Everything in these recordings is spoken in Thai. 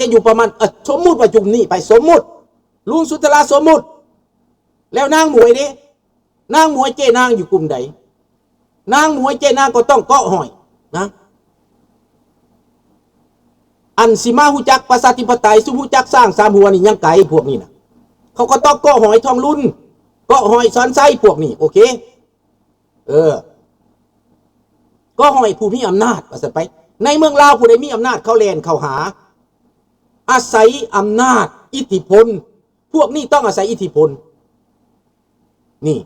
จะอยู่ประมาณสมมุติว่าจุ่มนี่ไปสมมุติลุงสุนทราสมมุติแล้วนางหมวยนี่นางหมวยเจนางอยู่กลุ่มใดนางหมวยเจนางก็ต้องเกาะหอยนะอันสิมาหูจักประชาธิปไตยสุหูจักสร้างสามหัวนี่ยังไกลพวกนี้นะเขาก็ต้องเกาะหอยทองรุ่นเกาะหอยซ้อนไส้พวกนี้โอเคก็หอยผู้มีอำนาจว่าสันไปในเมืองลาวผู้ใดมีอำนาจเขาแลนเข้าหาอาศัยอำนาจอิทธิพลพวกนี้ต้องอาศัยอิทธิพลนี่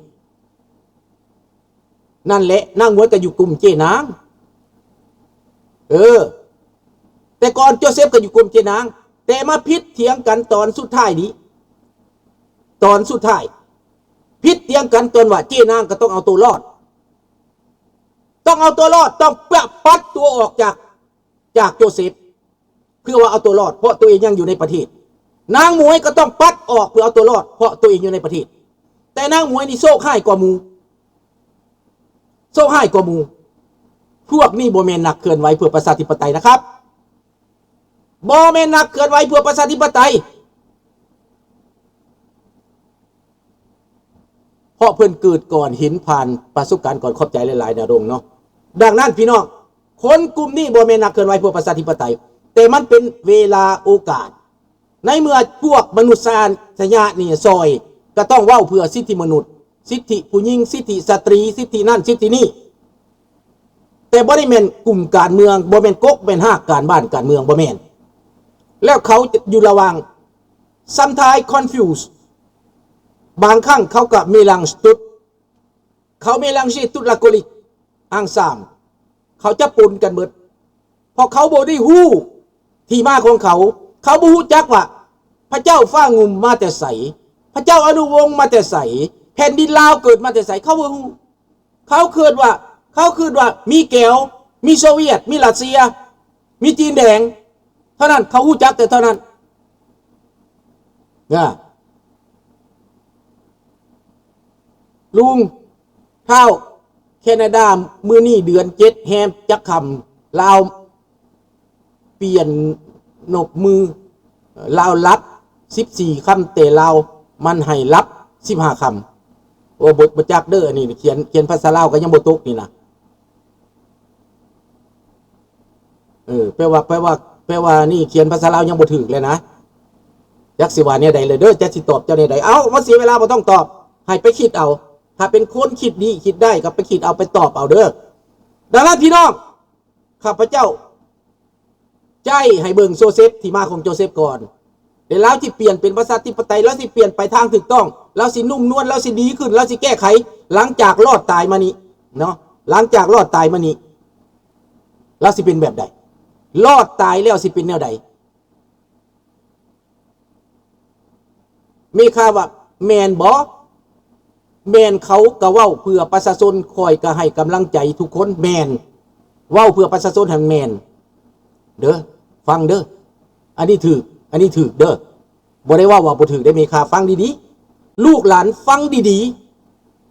นั่นแหละนางหมวยก็อยู่กลุ่มเจนางแต่ก่อนโจเซฟก็อยู่กลุ่มเจนางแต่มาพิษเถียงกันตอนสุดท้ายนี้ตอนสุดท้ายพิษเถียงกันตอนว่าเจนางก็ต้องเอาตัวรอดต้องเอาตัวรอดต้องปัดตัวออกจากโจเซฟเพื่อว่าเอาตัวรอดเพราะตัวเองยังอยู่ในประเทศนางหมวยก็ต้องปัดออกเพื่อเอาตัวรอดเพราะตัวเองอยู่ในประเทศแต่นางหมวยนี่โซ่ข่ายกว่ามูโซ่ข่ายกว่ามูพวกนี้โบเมนนักเคลื่อนไหวเพื่อประชาธิปไตยนะครับโบเมนนักเคลื่อนไหวเพื่อประชาธิปไตยเพราะเพิ่นเกิดก่อนเห็นผ่านประสบการณ์ก่อนขอบใจหลายๆนะรงเนาะดังนั้นพี่น้องคนกลุ่มนี้โบเมนนักเคลื่อนไหวเพื่อประชาธิปไตยแต่มันเป็นเวลาโอกาสในเมื่อพวกมนุษยชาตินี่ซอยก็ต้องเว้าเพื่อสิทธิมนุษย์สิทธิผู้หญิงสิทธิสตรีสิทธินั่นสิทธินี่แต่บ่ได้แม่นกลุ่มการเมืองบ่แม่นก๊กเป็นห้าการบ้านการเมืองบ่แม่นแล้วเขาอยู่ระหว่าง sometimes confuse บางครั้งเขาก็เมลังสตุดเขาเมลังชีตุดละโกลิกอังสามเขาจะปนกันหมดเพราะเขาบ่ได้ฮู้ที่มาของเขาบ่ฮู้จักว่าพระเจ้าฟ้างุ่มมาแต่ไสพระเจ้าอนุวงศ์มาแต่ไสแผ่นดินลาวเกิดมาแต่ไสเขาบ่ฮู้เขาคิดว่ามีแก้วมีโซเวียตมีรัสเซียมีจีนแดงเท่านั้นเขาฮู้จักแต่เท่านั้นนะลุงเท่าแคนาดามื้อนี้เดือน7แฮมจักคำลาวเปลี่ยนนกมือลาวรับ14คำแต่ลาวมันให้รับ15คำโอ้บทจักเด้อนี่เขียนภาษาลาวก็ยังบ่ตกนี่นะแปลว่านี่เขียนภาษาลาวยังบ่ถึกเลยนะยักสิว่าเนี่ยใดเลยเด้อจะสิตอบเจ้าเนี่ยใดเอามาเสียเวลาบ่ต้องตอบให้ไปคิดเอาถ้าเป็นคนคิดดีคิดได้ก็ไปคิดเอาไปตอบเอาเด้อดังนั้นพี่น้องข้าพเจ้าใจให้เบิ่งโจเซฟที่มาของโจเซฟก่อนเดี๋ยวแล้วที่เปลี่ยนเป็นประชาธิปไตยแล้วสิเปลี่ยนไปทางถูกต้องแล้วสินุ่มนวลแล้วสิดีขึ้นแล้วสิแก้ไขหลังจากรอดตายมานี้เนาะหลังจากรอดตายมานี้แล้วสิเป็นแบบใดรอดตายแล้วสิเป็นแนวใดมีข่าวว่าแมนบ่แมนเขาก็เว้าเพื่อประชาชนคอยก็ให้กำลังใจทุกคนแมนเว้าเพื่อประชาชนหันแมนเด้อฟังเด้ออันนี้ถือเด้อบ่ได้ว่าบ่ถือได้มีค่าฟังดีๆลูกหลานฟังดี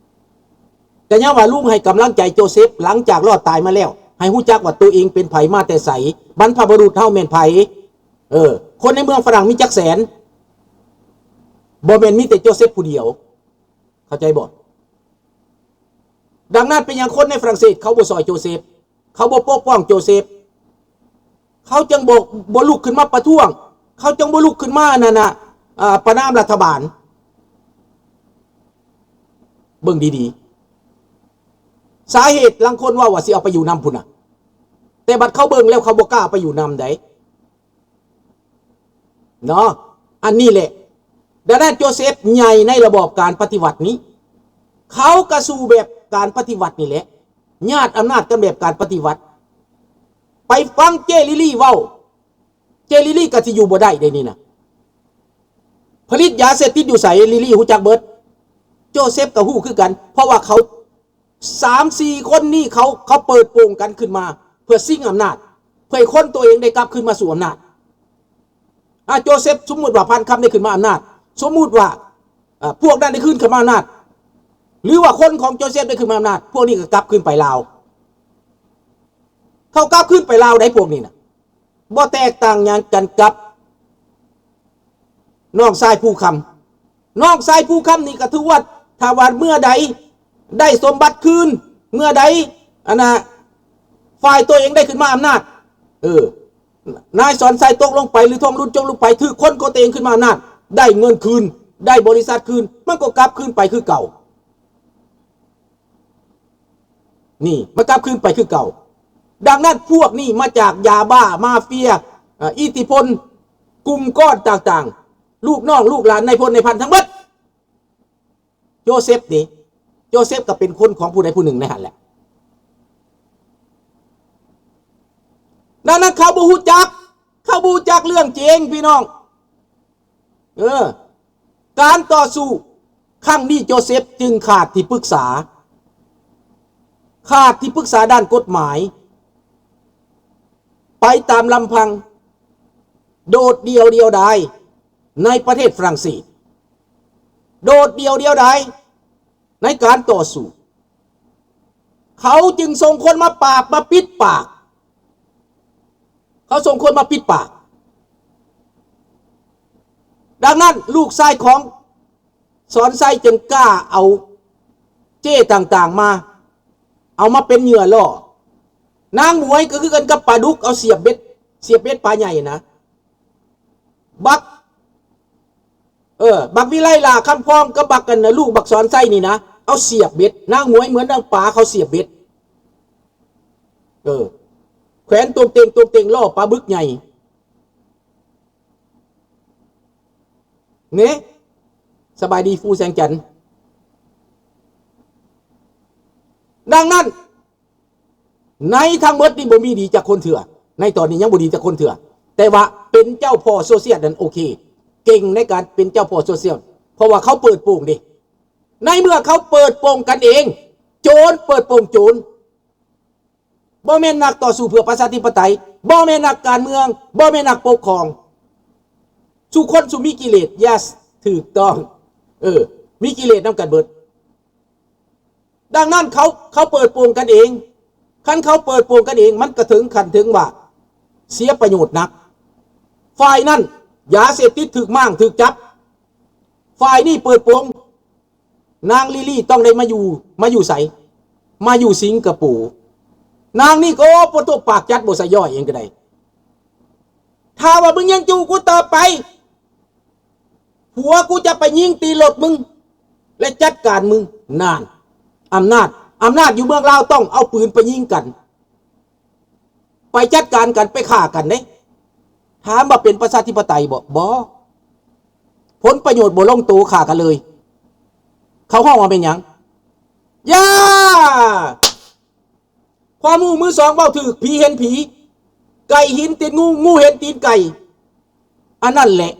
ๆแต่ยังว่าลุงให้กำลังใจโจเซฟหลังจากรอดตายมาแล้วให้ฮู้จักว่าตัวเองเป็นไผมาแต่ไสบรรพบุรุษเฮาแม่นไผคนในเมืองฝรั่งมีจักแสนบ่แม่นมีแต่โจเซฟผู้เดียวเข้าใจบ่ดังนั้นเป็นอย่างคนในฝรั่งเศสเขาบ่ซอยโจเซฟเขาบ่ปกป้องโจเซฟเขาจึงบ่ลุกขึ้นมาประท้วงเขาจึงบ่ลุกขึ้นมานั่นน่ะประณามรัฐบาลเบิ่งดีๆสาเหตุบางคนว่าสิเอาไปอยู่นำพุ่นน่ะแต่บัดเขาเบิ่งแล้วเขาบ่กล้าไปอยู่นำได้เนาะอันนี้แหละดังนั้นโจเซฟใหญ่ในระบอบการปฏิวัตินี้เขากระสู่แบบการปฏิวัตินี่แหละญาติอำนาจกันแบบการปฏิวัติไปฟังเจลิลี่เว้าเจลิลี่ก็สิอยู่บ่ได้นี่นะผลิตยาเสพติดอยู่ไสลิลี่ฮู้จักเบิดโจเซฟก็ฮู้คือกันเพราะว่าเขา 3-4 คนนี่เขาเปิดโปงกันขึ้นมาเพื่อซิ่งอำนาจเพื่อให้คนตัวเองได้กลับขึ้นมาสู่อำนาจโจเซฟสมมุติว่าพันคำได้ขึ้นมาอำนาจสมมุติว่าพวกนั้นได้ขึ้นมาอำนาจหรือว่าคนของโจเซฟได้ขึ้นมาอำนาจพวกนี้ก็กลับขึ้นไปลาวเขากลับขึ้นไปลาวได้พวกนี้นะบ่แตกต่างอย่างกันกับ น้องชายผู้คำน้องชายผู้คำนี่ก็ถือว่าถ้าว่าเมื่อใดได้สมบัติคืนเมื่อใดฝ่ายตัวเองได้ขึ้นมาอำนาจนายสอนชัยตกลงไปหรือทองรุ่นจงลงไปถือคนก็ตัวเองขึ้นมาอำนาจได้เงินคืนได้บริษัทคืนมันก็กลับคืนไปคือเก่านี่มันกลับคืนไปคือเก่าดังนั้นพวกนี้มาจากยาบ้ามาเฟียอิทธิพลกลุ่มก้อนต่างๆลูกน้องลูกหลานในพลในพันทั้งหมดโยเซฟนี่โยเซฟก็เป็นคนของผู้ใดผู้หนึ่งในหันแหละดังนั้นเขาบูจักเรื่องจริงพี่น้องการต่อสู้ครั้งนี้โจเซฟจึงขาดที่ปรึกษาด้านกฎหมายไปตามลำพังโดดเดียวดายในประเทศฝรั่งเศสโดดเดียวดายในการต่อสู้เขาจึงส่งคนมาปราบมาปิดปากดังนั้นลูกชายของสอนไส้จึงกล้าเอาเจ้ต่างๆมาเอามาเป็นเหยื่อล่อนางหมวยก็คือกันกับปลาดุกเอาเสียบเบ็ดปลาใหญ่นะบักวิไลลาคำพ้องก็บักกันนะลูกบักสอนไส้นี่นะเอาเสียบเบ็ดนางหมวยเหมือนนางปลาเขาเสียบเบ็ดแขวนตัวเต็งล่อปลาบึกใหญ่เนี่ยสบายดีฟูแสงจันทร์ดังนั้นในทางเบิดนี่บ่มีดีจากคนเถื่อในตอนนี้ยังบ่ดีจากคนเถื่อแต่ว่าเป็นเจ้าพ่อโซเชียลนั้นโอเคเก่งในการเป็นเจ้าพ่อโซเชียลเพราะว่าเขาเปิดโปงดิในเมื่อเขาเปิดโปงกันเองโจรเปิดโปงโจรบ่แม่นนักต่อสู้เพื่อประชาธิปไตยบ่แม่นนักการเมืองบ่แม่นนักปกครองสุคนสุมีกิเลส yes ถูกต้องมีกิเลสนำกันเบิดดังนั้นเขาเปิดโปงกันเองคันเขาเปิดโปงกันเองมันก็ถึงว่าเสียประโยชน์นักฝ่ายนั้นยาเสพติดถึกมั่งถึกจับฝ่ายนี้เปิดโปงนางลิลี่ต้องได้มาอยู่ใสมาอยู่สิงคโปร์นางนี่ก็ปตปากจัดบ่สะย่อยเองก็ได้ถ้าว่ามึงยังจูกูต่อไปผัวกูจะไปยิงตีรถมึงและจัดการมึงนานอำนาจอยู่เมืองลาวต้องเอาปืนไปยิงกันไปจัดการกันไปฆ่ากันเด้ถามว่าเป็นประชาธิปไตยบ่ผลประโยชน์บ่ลงตัวฆ่ากันเลยเขาห้องว่าเป็นหยังย่าความมือสองเบ้าถือผีเห็นผีไก่หินตีนงูเห็นตีนไก่อันนั่นแหละ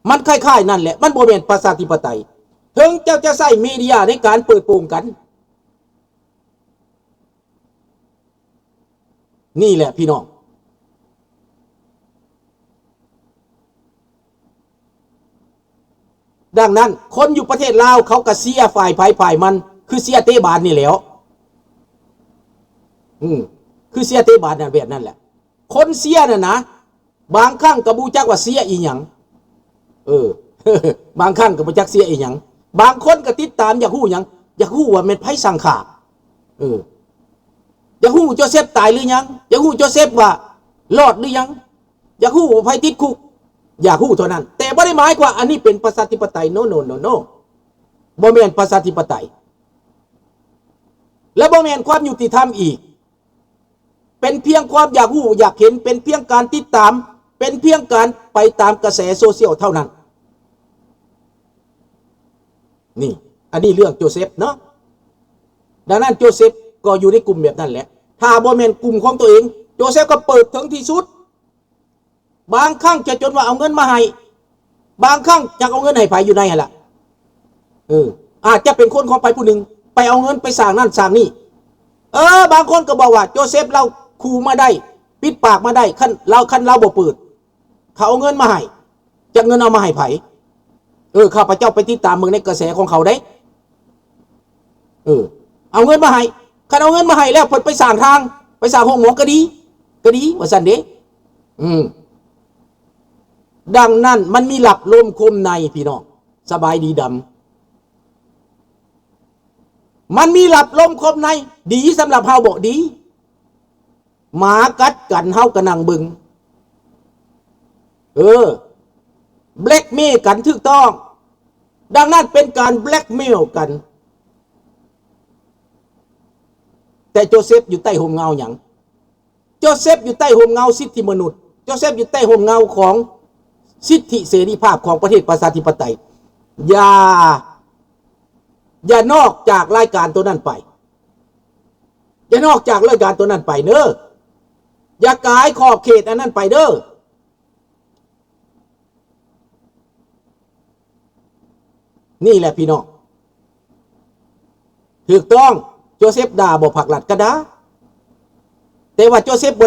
มันคล้ายๆนั่นแหละมันบ่แม่นประชาธิปไตยถึงเจ้าจะใส่มีเดียในการเปิดโปงกันนี่แหละพี่น้องดังนั้นคนอยู่ประเทศลาวเขาก็เสียฝ่ายมันคือเสียเตบานนี่แหล้วคือเสียเตบานนั่นแบบนั้นแหละคนเสียน่ะนะบางครั้งก็บูจักว่าเสียอีหยังบางครั้งก็บ่จักเสียอีหยังบางคนก็ติดตามอยากฮู้หยังอยากฮู้ว่าแม่นไผสังขาอยากฮู้โจเซฟตายหรือยังอยากฮู้โจเซฟว่ารอดหรือยังอยากฮู้ว่าไผติดคุกอยากฮู้เท่านั้นแต่บ่ได้หมายว่าอันนี้เป็นประชาธิปไตยโนบ่แม่นประชาธิปไตยและบ่แม่นความยุติธรรมอีกเป็นเพียงความอยากฮู้อยากเห็นเป็นเพียงการติดตามเป็นเพียงการไปตามกระแสโซเชียลเท่านั้นนี่อันนี้เรื่องโจเซฟเนาะดังนั้นโจเซฟก็อยู่ในกลุ่มแบบนั้นแหละถ้าบ่แม่นกลุ่มของตัวเองโจเซฟก็เปิดถึงที่สุดบางครั้งจะจนว่าเอาเงินมาให้บางครั้งจะเอาเงินให้ไผอยู่ในหั่นล่ะอาจจะเป็นคนของไผผู้หนึ่งไปเอาเงินไปสร้างนั่นสร้างนี่บางคนก็บอกว่าโจเซฟเราขู่มาได้ปิดปากมาได้คันเราบ่เปิดเขาเอาเงินมาให้จะเงินเอามาให้ไผข้าพเจ้าไปติดตามมึงในกระแสของเขาได้เอาเงินมาให้คันเอาเงินมาให้แล้วเพิ่นไปสร้างทางไปสร้างห้องหมอก็ดีว่าซั่นเด้ ดังนั้นมันมีหลักลมคมในพี่น้องสบายดีดำมันมีหลักลมคมในดีสำหรับเฮาบ่ดีหมากัดกันเฮากระนังบึงแบล็กเมย์กันถูกต้องดังนั้นเป็นการแบล็กเมย์กันแต่โจเซฟอยู่ใต้ห่มเงาอย่างโจเซฟอยู่ใต้ห่มเงาสิทธิมนุษย์โจเซฟอยู่ใต้ห่มเงาของสิทธิเสรีภาพของประเทศประชาธิปไตยอย่านอกจากรายการตัวนั้นไปอย่านอกจากรายการตัวนั้นไปเด้ออย่ากายขอบเขตอันนั้นไปเด้อนี่แหละพี่น้องถูกต้องโจเซฟด่าบ่ผักหลัดกระดาแต่ว่าโจเซฟบ่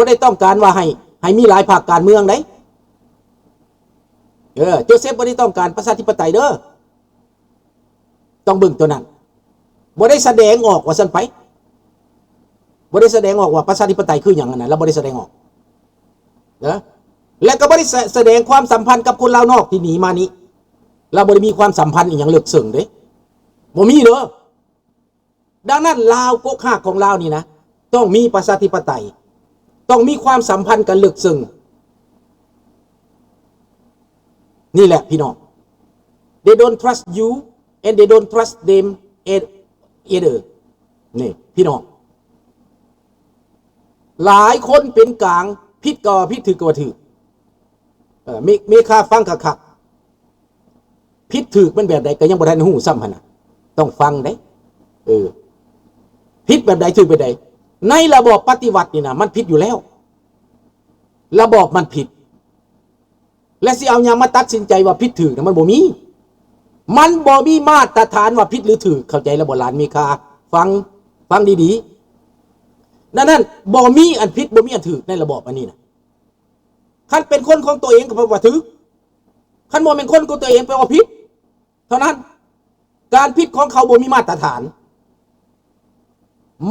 ได้ต้องการว่าให้มีหลายภาคการเมืองได้โจเซฟบ่ได้ต้องการประชาธิปไตยเด้อต้องบึ้งตัวนั้นบ่ได้แสดงออกว่าซั่นไปบ่ได้แสดงออกว่าประชาธิปไตยคือหยังนั้นแล้วบ่ได้แสดงออกนะและก็บ่ได้แสดงความสัมพันธ์กับคนลาวนอกที่หนีมานี้เราบ่ได้มีความสัมพันธ์อีหยังลึกซึ้งเด้บ่มีเด้อดังนั้นลาวกกหักของลาวนี่นะต้องมีประชาธิปไตยต้องมีความสัมพันธ์กันลึกซึ้งนี่แหละพี่น้อง they don't trust you and they don't trust them either นี่พี่น้องหลายคนเป็นกลางผิดก็ผิดถือก็ถือมีค่าฟังคักๆผิดถือมันแบบใดก็ยังบ่ทันฮู้ซ้ำหั่นน่ะต้องฟังเด้ผิดแบบใดถือแบบใดในระบอบปฏิวัตินี่นะมันผิดอยู่แล้วระบอบมันผิดและสิเอาหยังมาตัดสินใจว่าผิดถือนะมันบ่มีมาตรฐานว่าผิดหรือถือเข้าใจแล้วบ่หลานมีค่าฟังดีๆดังนั้นบ่มีอันผิดบ่มีอันถือในระบอบอันนี้นะคันเป็นคนของตัวเองก็แปลว่าถือคันบ่เป็นคนของตัวเองแปลว่าผิดเท่านั้นการผิดของเขาบ่มีมาตรฐาน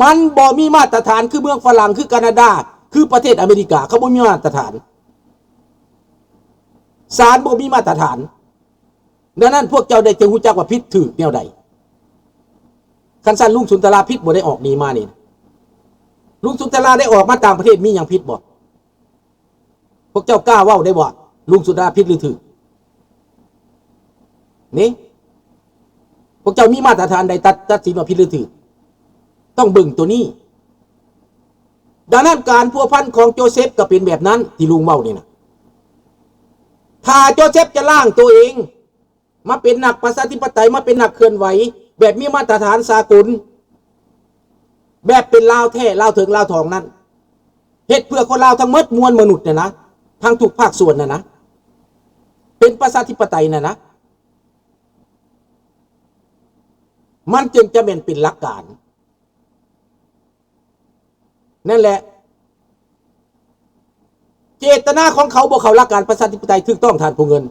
มันบ่มีมาตรฐานคือเมืองฝรั่งคือแคนาดาคือประเทศอเมริกาเขาบ่มีมาตรฐานศาลบ่มีมาตรฐานดังนั้นพวกเจ้าได้จะรู้จักว่าผิดถูกแนวใดคันซั่นลุงสุนทราผิดบ่ได้ออกหนีมานี่ลุงสุนทราได้ออกมาต่างประเทศมีหยังผิดบ่พวกเจ้ากล้าเว้าได้บ่ลุงสุนทราผิดหรือถูกนี่พวกเจ้ามีมาตรฐานใดตัดสินว่าผิดหรือถูกต้องเบิ่งตัวนี้ดังนั้นการพัวพันของโจเซฟก็เป็นแบบนั้นที่ลุงเว้านี่นะถ้าโจเซฟจะล่างตัวเองมาเป็นนักประชาธิปไตยมาเป็นนักเคลื่อนไหวแบบมีมาตรฐานสากลแบบเป็นลาวแท้ลาวถึงลาวทองนั้นเฮ็ดเพื่อคนลาวทั้งหมดมวลมนุษย์เนี่ยนะทั้งทุกภาคส่วนน่ะนะเป็นประชาธิปไตยน่ะนะมันจึงจะเป็นหลักการนั่นแหละเจตนาของเขาบอกเขาหลักการประชาธิปไตยถูกต้องทานผู้เงิน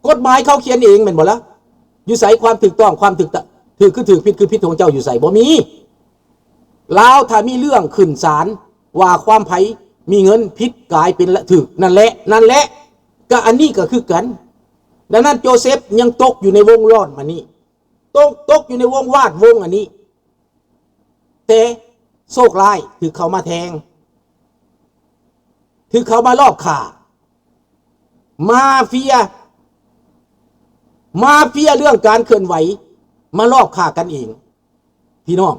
กฎหมายเขาเขียนเองแม่นบ่ล่ะอยู่ไสความถูกต้องความถูกคือถูกผิดคือผิดของเจ้าอยู่ไสบ่มีลาวถ้ามีเรื่องขึ้นศาลว่าความไผมีเงินผิดกลายเป็นถูกนั่นแหละก็อันนี้ก็คือกันดังนั้นโจเซฟยังตกอยู่ในวงล้อมานี่ตกอยู่ในวงวาดวงอันนี้แต่โชคร้ายถือเขามาแทงถือเขามารอบข่ามาเฟียเรื่องการเคลื่อนไหวมารอบข่ากันเองพี่น้อง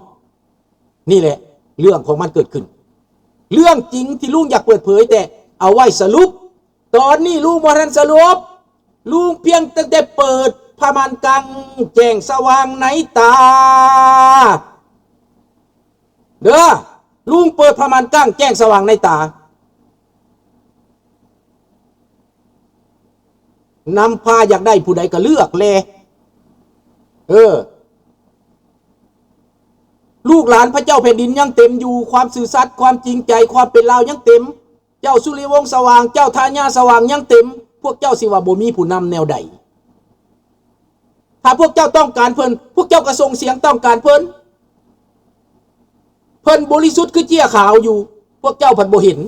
นี่แหละเรื่องของมันเกิดขึ้นเรื่องจริงที่ลุงอยากเปิดเผยแต่เอาไว้สรุปตอนนี้ลุงบ่ทันสรุปลุงเพียงตั้งแต่เปิดผ้าม่านกังแจ้งสว่างในตาเด้อลุงเปิดผ้าม่านกังแจ้งสว่างในตานำพาอยากได้ผู้ใดก็เลือกแลลูกหลานพระเจ้าแผ่นดินยังเต็มอยู่ความซื่อสัตย์ความจริงใจความเป็นลาวยังเต็มเจ้าสุริวงศ์สว่างเจ้าทาญาสว่างยังเต็มพวกเจ้าสิว่าบ่มีผู้นำแนวใดถ้าพวกเจ้าต้องการเพิ่นพวกเจ้าก็ส่งเสียงต้องการเพิ่นบริสุทธิ์คือเจี้ยขาวอยู่พวกเจ้าผัดบ่เห็น